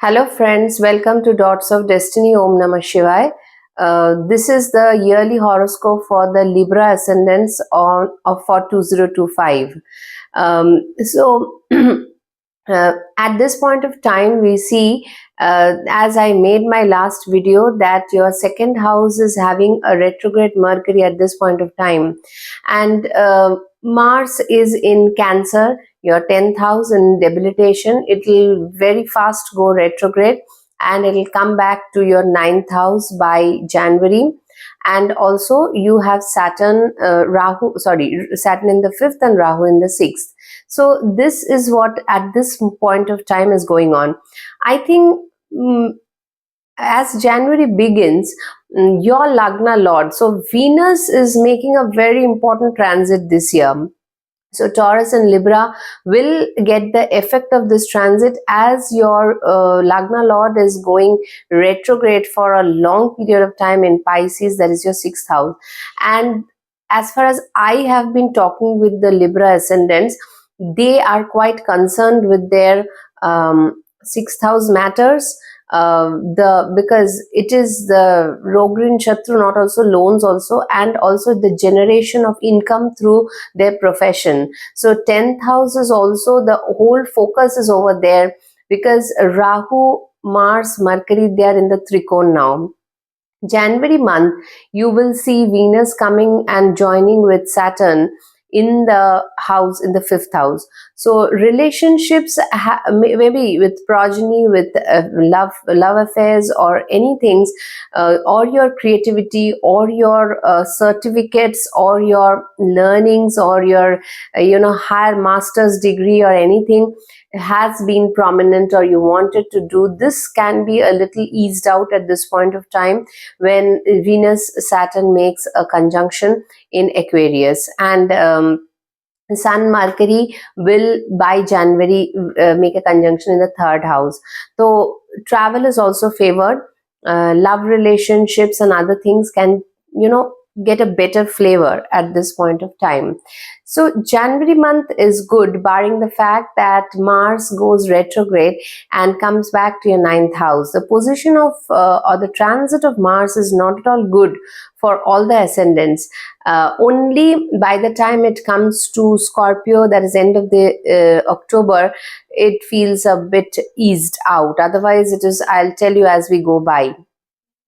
Hello friends, welcome to Dots of Destiny. Om Namah Shivaya. This is the yearly horoscope for the Libra ascendants for 2025. So at this point of time, we see, as I made my last video, that your second house is having a retrograde Mercury at this point of time, and Mars is in Cancer, your 10th house in debilitation. It will very fast go retrograde, and it will come back to your 9th house by January. And also you have Saturn Saturn in the 5th and Rahu in the 6th. So this is what at this point of time is going on. I think as January begins, your Lagna Lord, so Venus is making a very important transit this year. So Taurus and Libra will get the effect of this transit as your Lagna Lord is going retrograde for a long period of time in Pisces, that is your 6th house. And as far as I have been talking with the Libra ascendants, they are quite concerned with their 6th house matters. Because it is the Rogrin Shatru, not also loans also, and also the generation of income through their profession. So 10th house is also, the whole focus is over there, because Rahu, Mars, Mercury, they are in the Trikon now. January month, you will see Venus coming and joining with Saturn in the house, in the 5th house. So relationships, maybe with progeny, with love affairs, or anything, or your creativity, or your certificates, or your learnings, or your higher master's degree, or anything has been prominent, or you wanted to do this, can be a little eased out at this point of time when Venus Saturn makes a conjunction in Aquarius. And Sun Mercury will by January make a conjunction in the 3rd house. So travel is also favored. Love relationships and other things can get a better flavor at this point of time. So January month is good, barring the fact that Mars goes retrograde and comes back to your 9th house. The position of or the transit of Mars is not at all good for all the ascendants. Only by the time it comes to Scorpio, that is end of the October, it feels a bit eased out. Otherwise, it is, I'll tell you as we go by.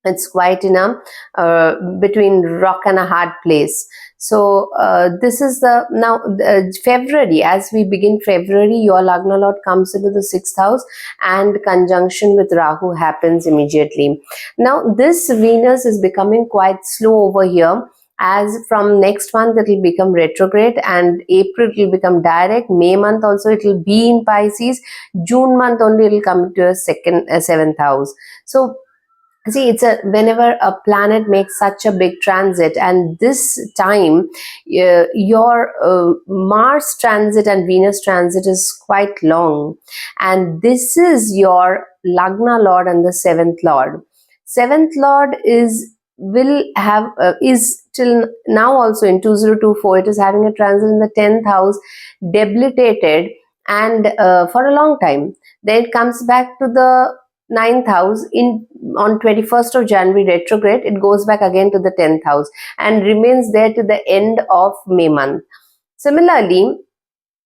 It's quite in a between rock and a hard place. So this is the now February. As we begin February, your Lagna Lord comes into the 6th house, and conjunction with Rahu happens immediately. Now this Venus is becoming quite slow over here. As from next month it will become retrograde, and April it will become direct. May month also it will be in Pisces. June month only it will come to a 7th house. So see, it's whenever a planet makes such a big transit, and this time your Mars transit and Venus transit is quite long, and this is your Lagna Lord and the 7th Lord. 7th Lord is till now also in 2024, it is having a transit in the 10th house, debilitated, and for a long time. Then it comes back to the 9th house on 21st of January retrograde. It goes back again to the 10th house and remains there to the end of May month. Similarly,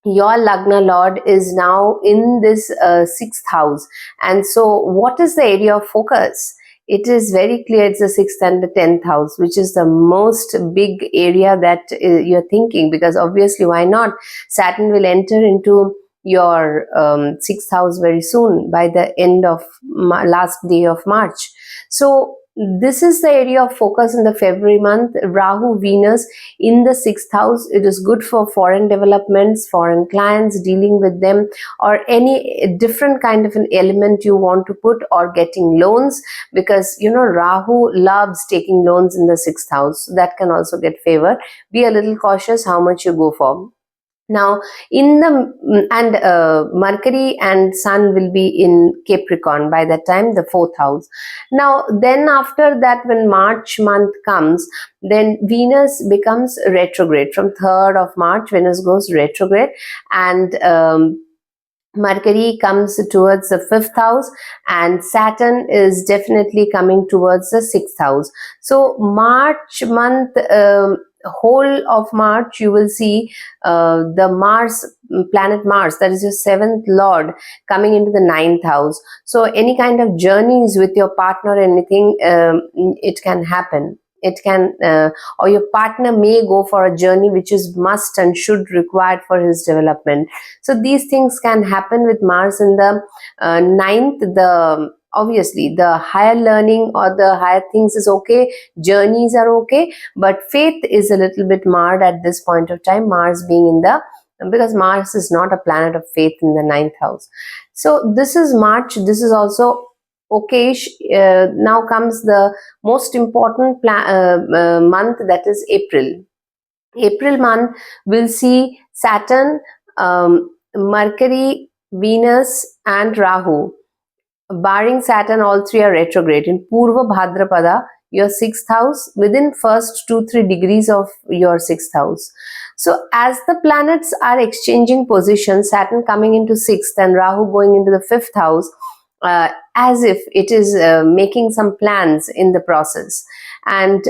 your Lagna Lord is now in this 6th house, and so what is the area of focus? It is very clear, it's the 6th and the 10th house, which is the most big area that you're thinking, because obviously, why not? Saturn will enter into your 6th house very soon, by the end of last day of March. So this is the area of focus in the February month. Rahu, Venus in the 6th house. It is good for foreign developments, foreign clients, dealing with them, or any different kind of an element you want to put, or getting loans, because Rahu loves taking loans in the 6th house. So that can also get favor. Be a little cautious how much you go for. Now, in the Mercury and Sun will be in Capricorn by that time, the 4th house. Now, then after that, when March month comes, then Venus becomes retrograde. From 3rd of March, Venus goes retrograde, and Mercury comes towards the 5th house, and Saturn is definitely coming towards the 6th house. So March month, whole of March, you will see the planet Mars, that is your 7th lord, coming into the 9th house. So any kind of journeys with your partner, anything, it can happen. It can, or your partner may go for a journey which is must and should required for his development. So these things can happen with Mars in the 9th. Obviously the higher learning or the higher things is okay, journeys are okay, but faith is a little bit marred at this point of time, Mars being in the, because Mars is not a planet of faith in the 9th house. So this is March. This is also okayish. Now comes the most important month, that is April. April month will see Saturn, Mercury, Venus, and Rahu. Barring Saturn, all three are retrograde in Purva Bhadrapada, your 6th house, within first 2-3 degrees of your 6th house. So as the planets are exchanging positions, Saturn coming into 6th and Rahu going into the 5th house, as if it is making some plans in the process. And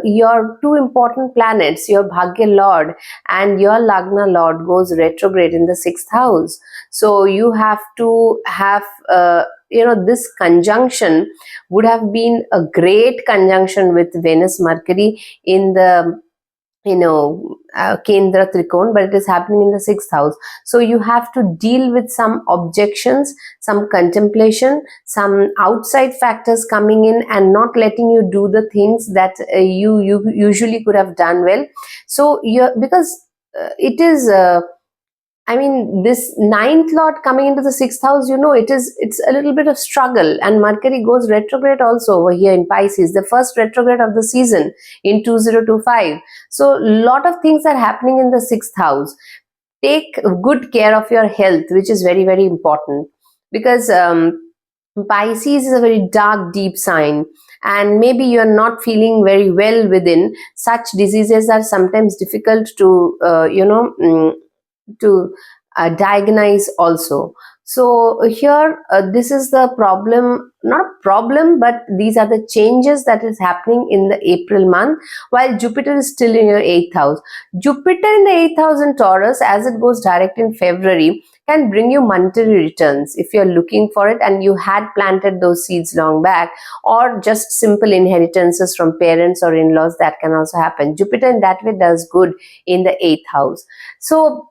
your two important planets, your Bhagya Lord and your Lagna Lord, goes retrograde in the 6th house. So you have to have, this conjunction would have been a great conjunction with Venus Mercury in the Kendra Trikon, but it is happening in the 6th house. So you have to deal with some objections, some contemplation, some outside factors coming in and not letting you do the things that you usually could have done well. So because it is this 9th lord coming into the 6th house, it's a little bit of struggle. And Mercury goes retrograde also over here in Pisces, the first retrograde of the season in 2025. So a lot of things are happening in the 6th house. Take good care of your health, which is very, very important, because Pisces is a very dark, deep sign, and maybe you're not feeling very well within. Such diseases are sometimes difficult to diagnose also. So here, this is the problem, not a problem, but these are the changes that is happening in the April month, while Jupiter is still in your 8th house. Jupiter in the 8th house in Taurus, as it goes direct in February, can bring you monetary returns if you're looking for it and you had planted those seeds long back, or just simple inheritances from parents or in-laws. That can also happen. Jupiter in that way does good in the 8th house. So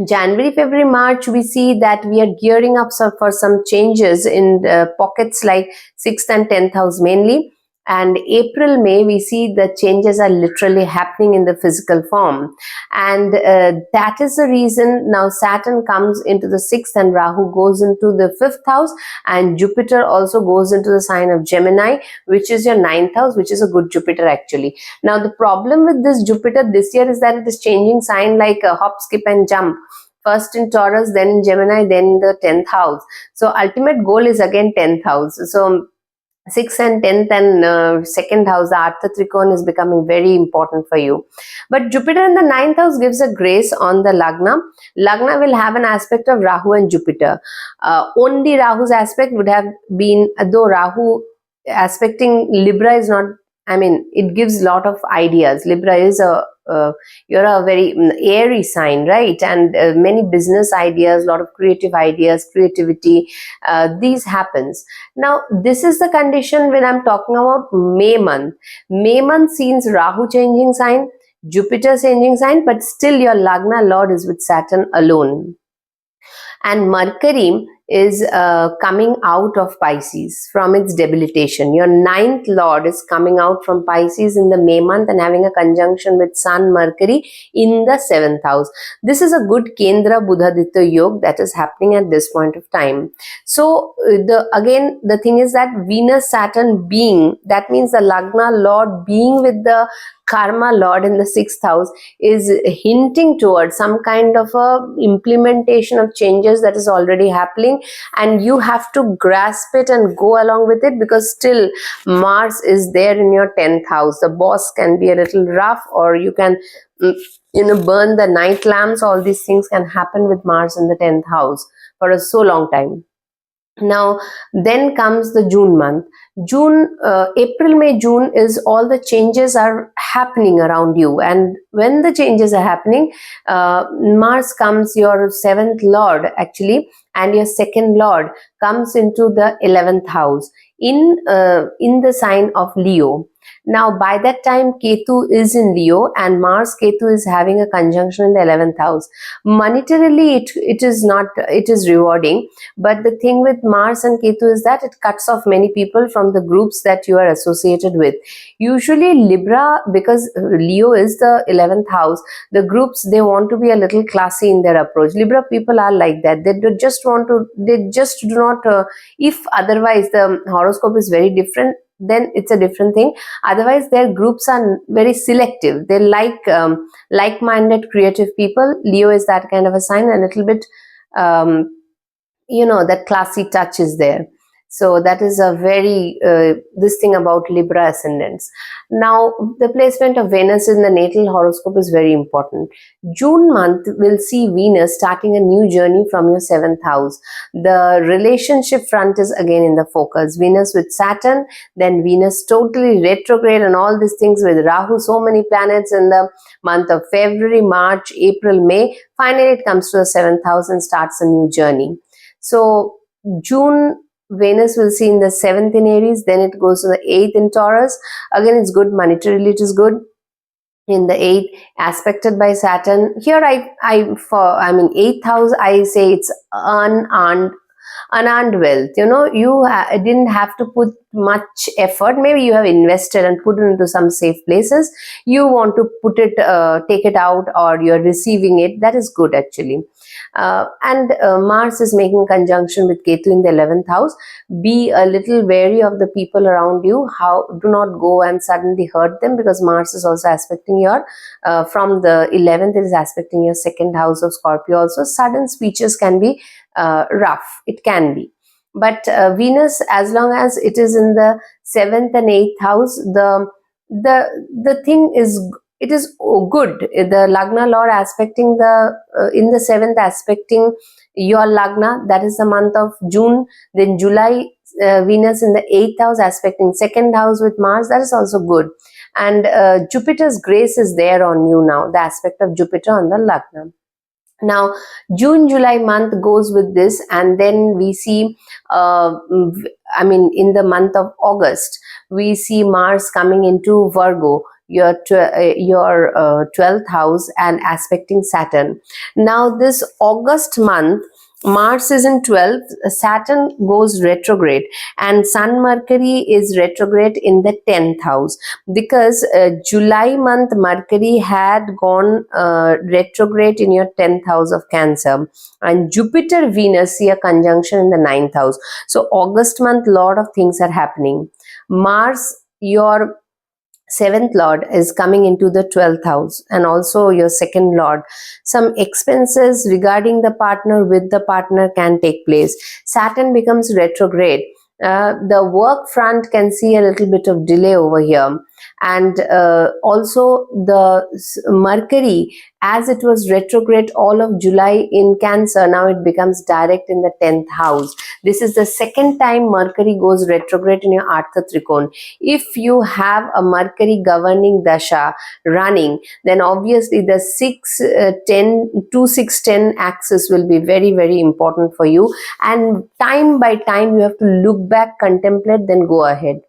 January, February, March, we see that we are gearing up for some changes in pockets like 6th and 10th house mainly. And April, May, we see the changes are literally happening in the physical form. And that is the reason now Saturn comes into the 6th and Rahu goes into the 5th house, and Jupiter also goes into the sign of Gemini, which is your 9th house, which is a good Jupiter actually. Now the problem with this Jupiter this year is that it is changing sign like a hop, skip and jump. First in Taurus, then in Gemini, then in the 10th house. So ultimate goal is again 10th house. So 6th and 10th and 2nd house, the Artha Trikon is becoming very important for you. But Jupiter in the 9th house gives a grace on the Lagna. Lagna will have an aspect of Rahu and Jupiter. Only Rahu's aspect would have been, though Rahu aspecting Libra is not, it gives a lot of ideas. Libra is you're a very airy sign, right? And many business ideas, a lot of creative ideas, creativity, these happens. Now, this is the condition when I'm talking about May month. May month sees Rahu changing sign, Jupiter changing sign, but still your Lagna Lord is with Saturn alone. And Mercury is coming out of Pisces from its debilitation. Your 9th lord is coming out from Pisces in the May month and having a conjunction with Sun, Mercury in the 7th house. This is a good Kendra Buddhaditya Yoga that is happening at this point of time. So the thing is that Venus Saturn being, that means the Lagna lord being with the Karma lord in the 6th house, is hinting towards some kind of a implementation of changes that is already happening, and you have to grasp it and go along with it, because still Mars is there in your 10th house. The boss can be a little rough, or you can burn the night lamps. All these things can happen with Mars in the 10th house. for a so long time. Now then comes the June month. April, May, June is all the changes are happening around you, and when the changes are happening, Mars comes, your seventh lord actually, and your second lord comes into the 11th house in the sign of Leo. Now by that time Ketu is in Leo, and Mars Ketu is having a conjunction in the 11th house. Monetarily it is not, it is rewarding, but the thing with Mars and Ketu is that it cuts off many people from the groups that you are associated with. Usually Libra, because Leo is the 11th house, the groups, they want to be a little classy in their approach. Libra people are like that. They just do not, if otherwise the horoscope is very different, then it's a different thing. Otherwise their groups are very selective. They like-minded creative people. Leo is that kind of a sign, a little bit, that classy touch is there. So that is a very this thing about Libra ascendants. Now the placement of Venus in the natal horoscope is very important. June month will see Venus starting a new journey from your 7th house. The relationship front is again in the focus. Venus with Saturn, then Venus totally retrograde and all these things with Rahu, so many planets in the month of February, March, April, May. Finally it comes to the 7th house and starts a new journey. So June, Venus will see in the 7th in Aries, then it goes to the 8th in Taurus. Again, it's good, monetarily it is good. In the 8th, aspected by Saturn. Here I 8th house, I say it's unearned wealth. You didn't have to put much effort. Maybe you have invested and put it into some safe places. You want to put it, take it out, or you're receiving it. That is good actually. And Mars is making conjunction with Ketu in the 11th house. Be a little wary of the people around you. Do not go and suddenly hurt them, because Mars is also aspecting your, from the 11th, it is aspecting your 2nd house of Scorpio also. Sudden speeches can be rough. It can be. But Venus, as long as it is in the 7th and 8th house, the thing is, it is good. The Lagna Lord aspecting in the 7th, aspecting your Lagna, that is the month of June. Then July, Venus in the 8th house aspecting 2nd house with Mars, that is also good. And Jupiter's grace is there on you now, the aspect of Jupiter on the Lagna. Now June, July month goes with this, and then we see in the month of August we see Mars coming into Virgo, your 12th house, and aspecting Saturn. Now this August month, Mars is in 12th, Saturn goes retrograde, and Sun Mercury is retrograde in the 10th house, because July month Mercury had gone retrograde in your 10th house of Cancer, and Jupiter Venus see a conjunction in the 9th house. So August month, lot of things are happening. Mars, your 7th lord, is coming into the 12th house, and also your 2nd lord. Some expenses regarding the partner, with the partner, can take place. Saturn becomes retrograde. The work front can see a little bit of delay over here. And also the Mercury, as it was retrograde all of July in Cancer, now it becomes direct in the 10th house. This is the second time Mercury goes retrograde in your Artha Trikon. If you have a Mercury governing dasha running, then obviously the 6-10 axis will be very, very important for you. And time by time you have to look back, contemplate, then go ahead.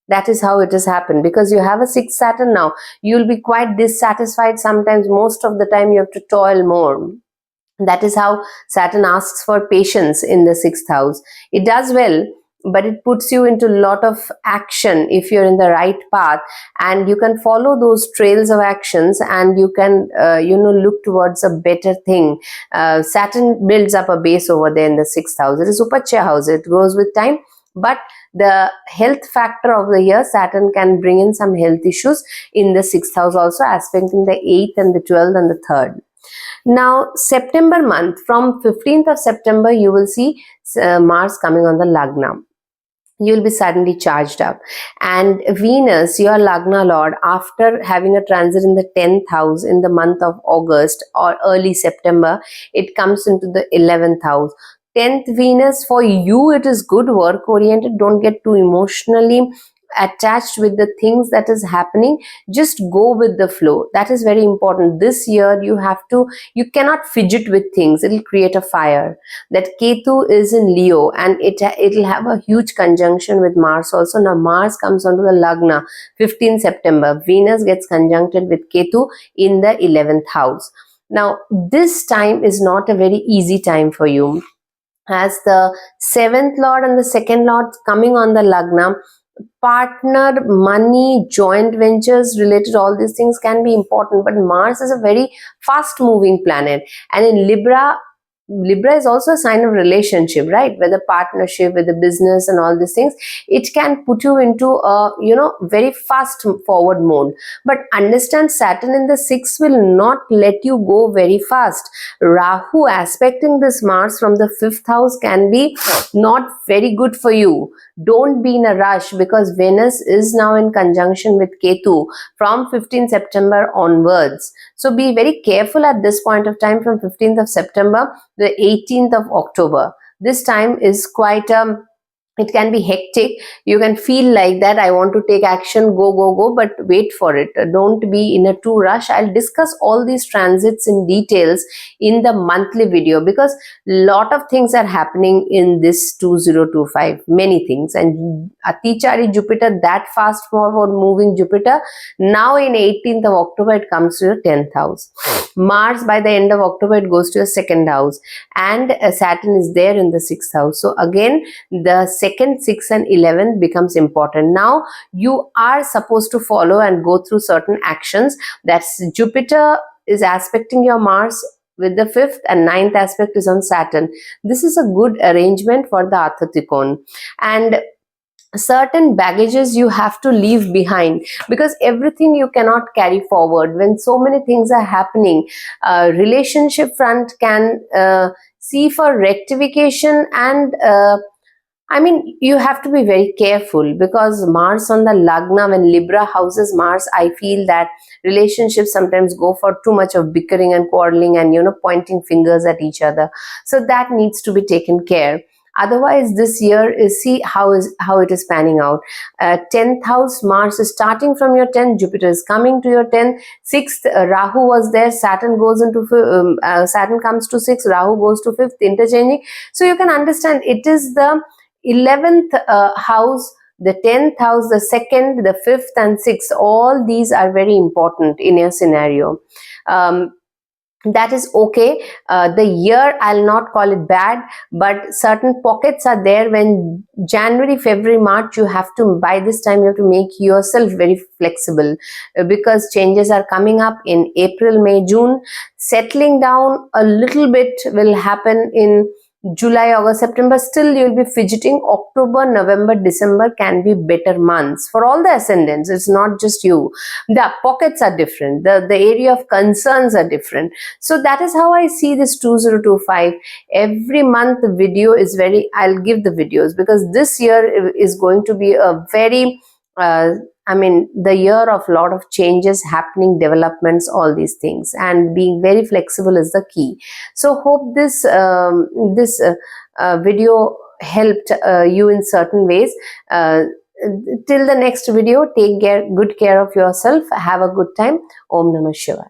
That is how it has happened, because you have a 6th Saturn now. You will be quite dissatisfied sometimes. Most of the time you have to toil more. That is how Saturn asks for patience in the 6th house. It does well, but it puts you into a lot of action if you're in the right path, and you can follow those trails of actions, and you can look towards a better thing. Saturn builds up a base over there in the 6th house. It is Upachya house. It grows with time. But the health factor of the year, Saturn can bring in some health issues in the 6th house also, aspecting the 8th and the 12th and the 3rd. Now September month, from 15th of September, you will see Mars coming on the Lagna. You will be suddenly charged up. And Venus, your Lagna Lord, after having a transit in the 10th house in the month of August or early September, it comes into the 11th house. 10th Venus, for you it is good, work oriented. Don't get too emotionally attached with the things that is happening. Just go with the flow. That is very important. This year you cannot fidget with things. It'll create a fire. That Ketu is in Leo, and it'll have a huge conjunction with Mars also. Now Mars comes onto the Lagna 15 September. Venus gets conjuncted with Ketu in the 11th house. Now this time is not a very easy time for you, as the 7th lord and the 2nd lord coming on the Lagna. Partner, money, joint ventures related, all these things can be important, but Mars is a very fast moving planet, and in Libra is also a sign of relationship, right? Whether partnership, with the business and all these things, it can put you into a very fast forward mode. But understand, Saturn in the 6th will not let you go very fast. Rahu aspecting this Mars from the 5th house can be not very good for you. Don't be in a rush, because Venus is now in conjunction with Ketu from 15 September onwards. So be very careful at this point of time, from 15th of September the 18th of October. This time is quite it can be hectic. You can feel like that I want to take action, go, but wait for it. Don't be in a too rush. I'll discuss all these transits in details in the monthly video, because lot of things are happening in this 2025, many things. And Atichari Jupiter, that fast forward moving Jupiter, now in 18th of October it comes to your 10th house. Mars, by the end of October, it goes to your 2nd house, and Saturn is there in the 6th house. So again, the 2nd, 6th and 11th becomes important. Now you are supposed to follow and go through certain actions. That's Jupiter is aspecting your Mars with the 5th, and 9th aspect is on Saturn. This is a good arrangement for the Artha Trikona. And certain baggages you have to leave behind, because everything you cannot carry forward when so many things are happening. Relationship front can see for rectification, and you have to be very careful, because Mars on the Lagna, when Libra houses Mars, I feel that relationships sometimes go for too much of bickering and quarreling and pointing fingers at each other. So that needs to be taken care. Otherwise, this year is, see how it is panning out. 10th house, Mars is starting from your 10th, Jupiter is coming to your 10th. 6th, Rahu was there, Saturn goes into Saturn comes to 6th, Rahu goes to 5th, interchanging. So you can understand, it is the 11th house, the 10th house, the 2nd, the 5th and 6th. All these are very important in your scenario. That is okay. The year, I'll not call it bad, but certain pockets are there. When January, February, March, you have to, by this time you have to make yourself very flexible, because changes are coming up in April, May, June. Settling down a little bit will happen in July, August, September. Still you'll be fidgeting. October, November, December can be better months for all the ascendants. It's not just you. The pockets are different. The area of concerns are different. So that is how I see this 2025. Every month the video is I'll give the videos, because this year is going to be a very the year of lot of changes happening, developments, all these things, and being very flexible is the key. So hope this video helped you in certain ways. Till the next video, take good care of yourself. Have a good time. Om Namah Shivaya.